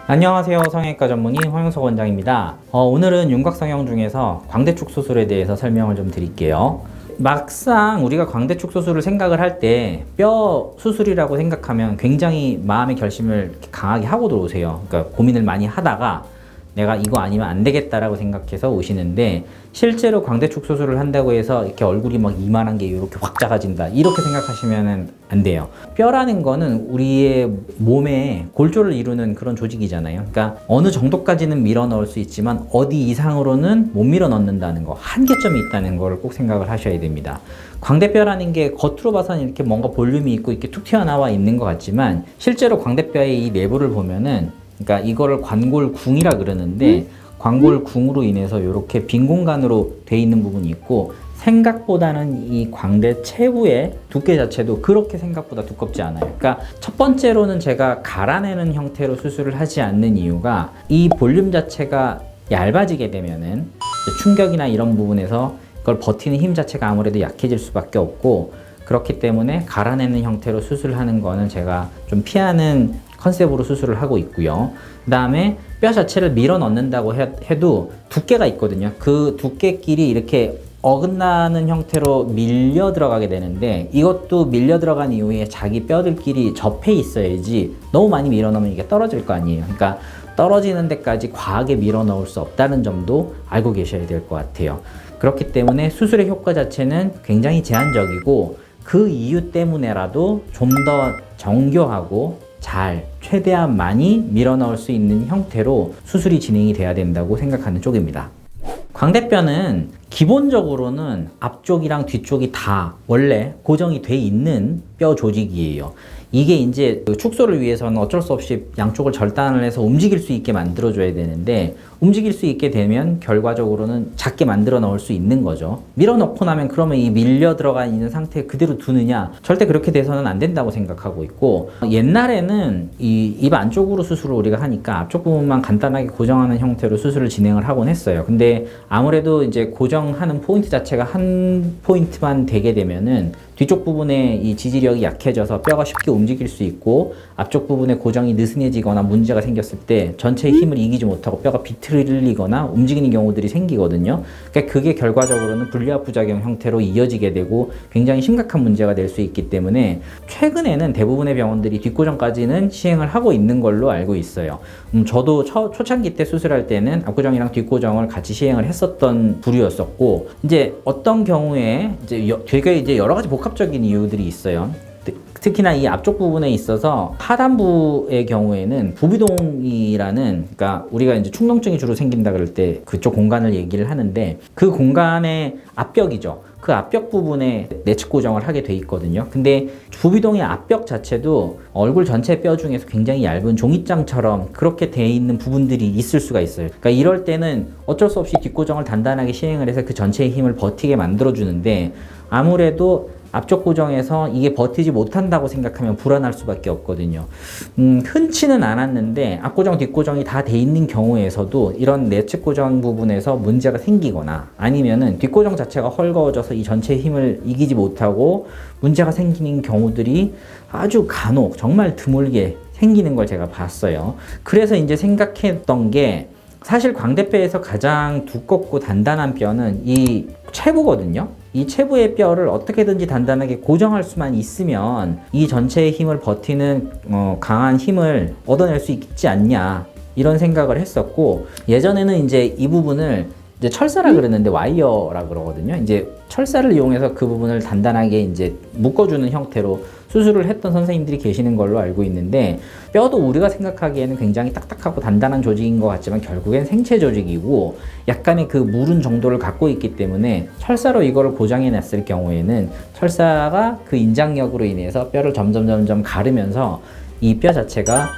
안녕하세요. 성형외과 전문의 황영석 원장입니다. 오늘은 윤곽성형 중에서 광대축 수술에 대해서 설명을 좀 드릴게요. 막상 우리가 광대축 수술을 생각을 할 때 뼈 수술이라고 생각하면 굉장히 마음의 결심을 강하게 하고 들어오세요. 그러니까 고민을 많이 하다가 내가 이거 아니면 안 되겠다라고 생각해서 오시는데, 실제로 광대축 수술을 한다고 해서 이렇게 얼굴이 막 이만한 게 이렇게 확 작아진다, 이렇게 생각하시면 안 돼요. 뼈라는 거는 우리의 몸에 골조를 이루는 그런 조직이잖아요. 그러니까 어느 정도까지는 밀어 넣을 수 있지만 어디 이상으로는 못 밀어 넣는다는 거, 한계점이 있다는 걸 꼭 생각을 하셔야 됩니다. 광대뼈라는 게 겉으로 봐서는 이렇게 뭔가 볼륨이 있고 이렇게 툭 튀어나와 있는 것 같지만, 실제로 광대뼈의 이 내부를 보면은, 그러니까 이거를 관골궁이라 그러는데, 관골궁으로 인해서 이렇게 빈 공간으로 돼 있는 부분이 있고, 생각보다는 이 광대 체부의 두께 자체도 그렇게 생각보다 두껍지 않아요. 그러니까 첫 번째로는 제가 갈아내는 형태로 수술을 하지 않는 이유가, 이 볼륨 자체가 얇아지게 되면은 충격이나 이런 부분에서 그걸 버티는 힘 자체가 아무래도 약해질 수밖에 없고, 그렇기 때문에 갈아내는 형태로 수술하는 거는 제가 좀 피하는 컨셉으로 수술을 하고 있고요. 그 다음에 뼈 자체를 밀어 넣는다고 해도 두께가 있거든요. 그 두께끼리 이렇게 어긋나는 형태로 밀려 들어가게 되는데, 이것도 밀려 들어간 이후에 자기 뼈들끼리 접해 있어야지, 너무 많이 밀어 넣으면 이게 떨어질 거 아니에요. 그러니까 떨어지는 데까지 과하게 밀어 넣을 수 없다는 점도 알고 계셔야 될 것 같아요. 그렇기 때문에 수술의 효과 자체는 굉장히 제한적이고, 그 이유 때문에라도 좀 더 정교하고 잘, 최대한 많이 밀어 넣을 수 있는 형태로 수술이 진행이 돼야 된다고 생각하는 쪽입니다. 광대뼈는 기본적으로는 앞쪽이랑 뒤쪽이 다 원래 고정이 돼 있는 뼈 조직이에요. 이게 이제 축소를 위해서는 어쩔 수 없이 양쪽을 절단을 해서 움직일 수 있게 만들어줘야 되는데, 움직일 수 있게 되면 결과적으로는 작게 만들어 넣을 수 있는 거죠. 밀어 넣고 나면 그러면 이 밀려 들어가 있는 상태 그대로 두느냐? 절대 그렇게 돼서는 안 된다고 생각하고 있고, 옛날에는 이 입 안쪽으로 수술을 우리가 하니까 앞쪽 부분만 간단하게 고정하는 형태로 수술을 진행을 하곤 했어요. 근데 아무래도 이제 고정하는 포인트 자체가 한 포인트만 되게 되면은 뒤쪽 부분에 이 지지력이 약해져서 뼈가 쉽게 움직일 수 있고, 앞쪽 부분에 고정이 느슨해지거나 문제가 생겼을 때 전체의 힘을 이기지 못하고 뼈가 비틀리거나 움직이는 경우들이 생기거든요. 그러니까 그게 결과적으로는 불리화 부작용 형태로 이어지게 되고 굉장히 심각한 문제가 될 수 있기 때문에, 최근에는 대부분의 병원들이 뒷고정까지는 시행을 하고 있는 걸로 알고 있어요. 저도 초창기 때 수술할 때는 앞고정이랑 뒷고정을 같이 시행을 했었던 부류였었고, 이제 어떤 경우에 되게 이제 여러 가지 복합적인 이유들이 있어요. 특히나 이 앞쪽 부분에 있어서 하단부의 경우에는 부비동이라는, 그러니까 우리가 이제 축농증이 주로 생긴다 그럴 때 그쪽 공간을 얘기를 하는데, 그 공간의 앞벽이죠. 그 앞벽 부분에 내측 고정을 하게 돼 있거든요. 근데 부비동의 앞벽 자체도 얼굴 전체 뼈 중에서 굉장히 얇은 종이장처럼 그렇게 돼 있는 부분들이 있을 수가 있어요. 그러니까 이럴 때는 어쩔 수 없이 뒷고정을 단단하게 시행을 해서 그 전체의 힘을 버티게 만들어 주는데, 아무래도 앞쪽 고정에서 이게 버티지 못한다고 생각하면 불안할 수밖에 없거든요. 흔치는 않았는데 앞고정, 뒷고정이 다 돼 있는 경우에서도 이런 내측 고정 부분에서 문제가 생기거나, 아니면은 뒷고정 자체가 헐거워져서 이 전체의 힘을 이기지 못하고 문제가 생기는 경우들이 아주 간혹, 정말 드물게 생기는 걸 제가 봤어요. 그래서 이제 생각했던 게, 사실 광대뼈에서 가장 두껍고 단단한 뼈는 이 체부거든요. 이 체부의 뼈를 어떻게든지 단단하게 고정할 수만 있으면 이 전체의 힘을 버티는 강한 힘을 얻어낼 수 있지 않냐, 이런 생각을 했었고, 예전에는 이제 이 부분을 이제 철사라 그러는데 와이어라 그러거든요. 이제 철사를 이용해서 그 부분을 단단하게 이제 묶어주는 형태로 수술을 했던 선생님들이 계시는 걸로 알고 있는데, 뼈도 우리가 생각하기에는 굉장히 딱딱하고 단단한 조직인 것 같지만 결국엔 생체 조직이고 약간의 그 무른 정도를 갖고 있기 때문에, 철사로 이거를 고정해 놨을 경우에는 철사가 그 인장력으로 인해서 뼈를 점점 가르면서 이 뼈 자체가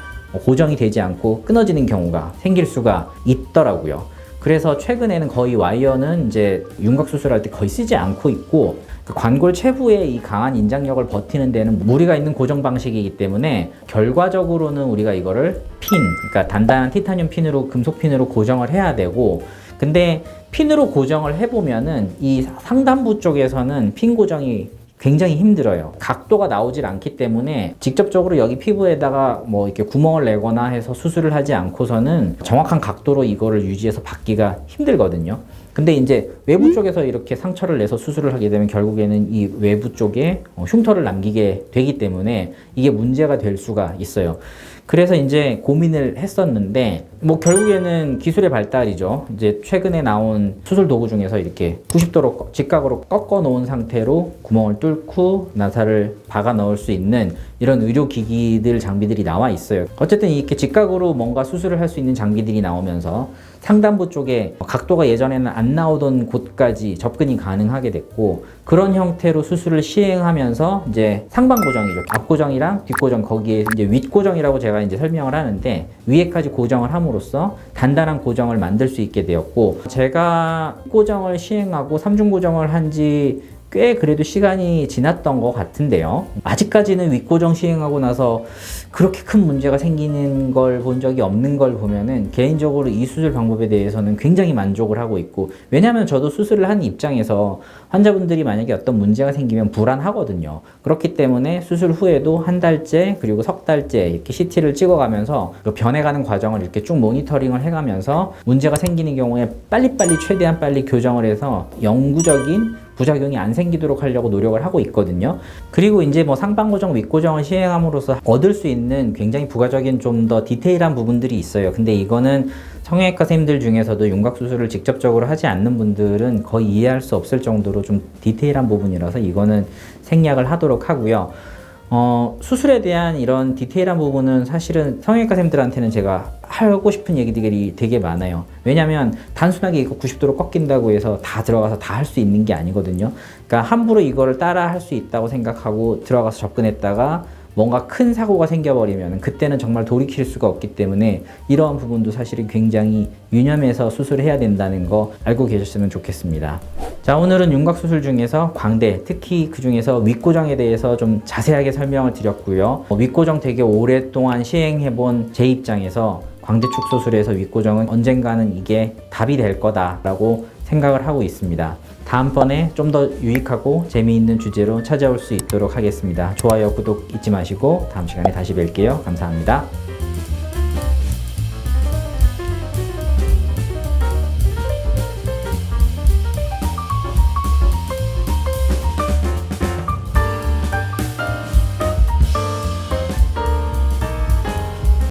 고정이 되지 않고 끊어지는 경우가 생길 수가 있더라고요. 그래서 최근에는 거의 와이어는 이제 윤곽 수술할 때 거의 쓰지 않고 있고, 그 관골 체부의 이 강한 인장력을 버티는 데는 무리가 있는 고정 방식이기 때문에, 결과적으로는 우리가 이거를 그러니까 단단한 티타늄 핀으로, 금속 핀으로 고정을 해야 되고, 근데 핀으로 고정을 해보면은 이 상단부 쪽에서는 핀 고정이 굉장히 힘들어요. 각도가 나오질 않기 때문에 직접적으로 여기 피부에다가 뭐 이렇게 구멍을 내거나 해서 수술을 하지 않고서는 정확한 각도로 이거를 유지해서 받기가 힘들거든요. 근데 이제 외부 쪽에서 이렇게 상처를 내서 수술을 하게 되면 결국에는 이 외부 쪽에 흉터를 남기게 되기 때문에 이게 문제가 될 수가 있어요. 그래서 이제 고민을 했었는데 뭐 결국에는 기술의 발달이죠. 이제 최근에 나온 수술 도구 중에서 이렇게 90도로 직각으로 꺾어 놓은 상태로 구멍을 뚫고 나사를 박아 넣을 수 있는 이런 의료기기들 장비들이 나와 있어요. 어쨌든 이렇게 직각으로 뭔가 수술을 할 수 있는 장비들이 나오면서 상단부 쪽에 각도가 예전에는 안 나오던 곳까지 접근이 가능하게 됐고, 그런 형태로 수술을 시행하면서 이제 상방 고정이죠. 앞 고정이랑 뒷 고정, 거기에 이제 윗 고정이라고 제가 이제 설명을 하는데, 위에까지 고정을 함으로써 단단한 고정을 만들 수 있게 되었고, 제가 고정을 시행하고 3중 고정을 한지 꽤 그래도 시간이 지났던 것 같은데요. 아직까지는 윗고정 시행하고 나서 그렇게 큰 문제가 생기는 걸 본 적이 없는 걸 보면은 개인적으로 이 수술 방법에 대해서는 굉장히 만족을 하고 있고, 왜냐하면 저도 수술을 하는 입장에서 환자분들이 만약에 어떤 문제가 생기면 불안하거든요. 그렇기 때문에 수술 후에도 한 달째 그리고 석 달째 이렇게 CT를 찍어가면서 그 변해가는 과정을 이렇게 쭉 모니터링을 해가면서 문제가 생기는 경우에 빨리빨리 최대한 빨리 교정을 해서 영구적인 부작용이 안 생기도록 하려고 노력을 하고 있거든요. 그리고 이제 뭐 상방고정, 윗고정을 시행함으로써 얻을 수 있는 굉장히 부가적인 좀 더 디테일한 부분들이 있어요. 근데 이거는 성형외과 선생님들 중에서도 윤곽수술을 직접적으로 하지 않는 분들은 거의 이해할 수 없을 정도로 좀 디테일한 부분이라서 이거는 생략을 하도록 하고요. 수술에 대한 이런 디테일한 부분은 사실은 성형외과 선생님들한테는 제가 하고 싶은 얘기들이 되게 많아요. 왜냐면 단순하게 이거 90도로 꺾인다고 해서 다 들어가서 다 할 수 있는 게 아니거든요. 그러니까 함부로 이거를 따라 할 수 있다고 생각하고 들어가서 접근했다가 뭔가 큰 사고가 생겨버리면 그때는 정말 돌이킬 수가 없기 때문에 이러한 부분도 사실은 굉장히 유념해서 수술을 해야 된다는 거 알고 계셨으면 좋겠습니다. 자, 오늘은 윤곽수술 중에서 광대, 특히 그 중에서 윗고정에 대해서 좀 자세하게 설명을 드렸고요. 윗고정 되게 오랫동안 시행해본 제 입장에서 광대축 수술에서 윗고정은 언젠가는 이게 답이 될 거다라고 생각을 하고 있습니다. 다음번에 좀 더 유익하고 재미있는 주제로 찾아올 수 있도록 하겠습니다. 좋아요, 구독 잊지 마시고 다음 시간에 다시 뵐게요. 감사합니다.